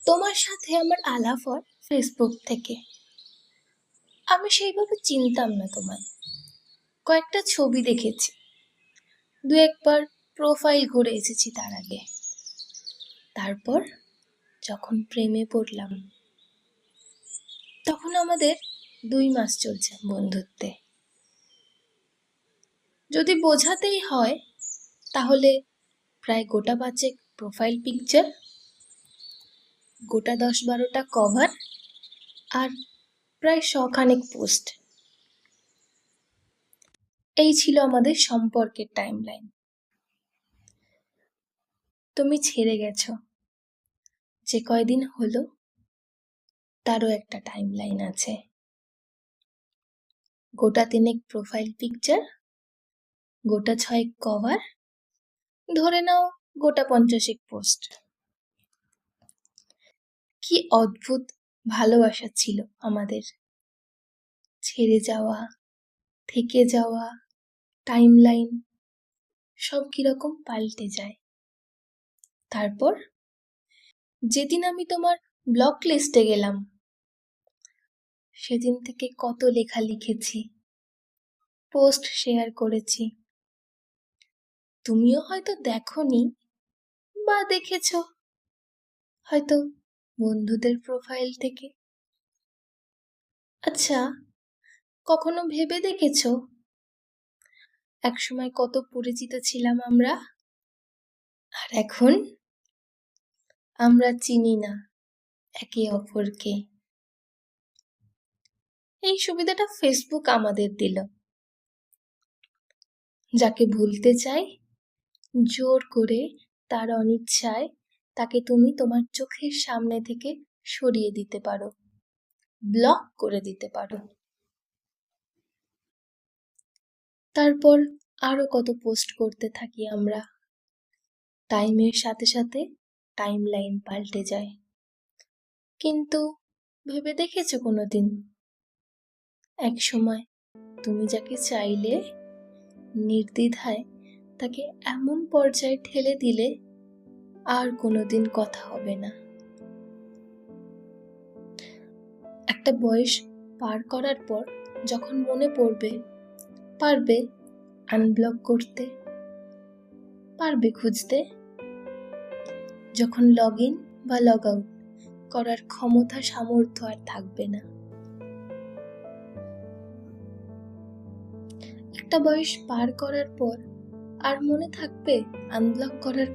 তোমার সাথে আমার আলাপ হয় ফেসবুক থেকে। আমি সেইভাবে চিনতাম না তোমায়। কয়েকটা ছবি দেখেছি, দু একবার প্রোফাইল ঘুরে এসেছি তার আগে। তারপর যখন প্রেমে পড়লাম, তখন আমাদের 2 মাস চলছে বন্ধুত্বে। যদি বোঝাতেই হয় তাহলে প্রায় গোটা 5 প্রোফাইল পিকচার, গোটা 10-12টা কভার, আর প্রায় 100খানেক পোস্ট। এই ছিল আমাদের সম্পর্কের টাইমলাইন। তুমি ছেড়ে গেছো, যে কয়দিন হলো তারও একটা টাইমলাইন আছে। গোটা 3 প্রোফাইল পিকচার, গোটা 6 কভার, ধরে নাও গোটা 50 পোস্ট। কি অদ্ভুত ভালোবাসা ছিল আমাদের। ছেড়ে যাওয়া, থেকে যাওয়া, টাইমলাইন সব কিরকম পাল্টে যায়। তারপর যেদিন আমি তোমার ব্লক লিস্টে গেলাম, সেদিন থেকে কত লেখা লিখেছি, পোস্ট শেয়ার করেছি। তুমিও হয়তো দেখোনি, বা দেখেছো হয়তো বন্ধুদের প্রোফাইল থেকে। আচ্ছা, কখনো ভেবে দেখেছো একসময় কত পরিচিত ছিলাম আমরা, আর এখন আমরা চিনি না একে অপরকে। এই সুবিধাটা ফেসবুক আমাদের দিল। যাকে ভুলতে চাই, জোর করে তার অনিচ্ছায় তাকে তুমি তোমার চোখের সামনে থেকে সরিয়ে দিতে পারো, ব্লক করে দিতে পারো। তারপর আরো কত পোস্ট করতে থাকি আমরা। টাইমের সাথে সাথে টাইমলাইন পাল্টে যায়। কিন্তু ভেবে দেখেছো কোনোদিন এক সময় তুমি যাকে চাইলে নির্দ্বিধায় তাকে এমন পর্যায়ে ঠেলে দিলে আর কোনোদিন কথা হবে না। একটা বয়স পার করার পর যখন মনে পড়বে, পারবে আনব্লক করতে, পারবে খুঁজতে। যখন লগ ইন বা লগ আউট করার ক্ষমতা সামর্থ্য আর থাকবে না। একটা বয়স পার করার পর আর মনে থাকবে আনব্লক করার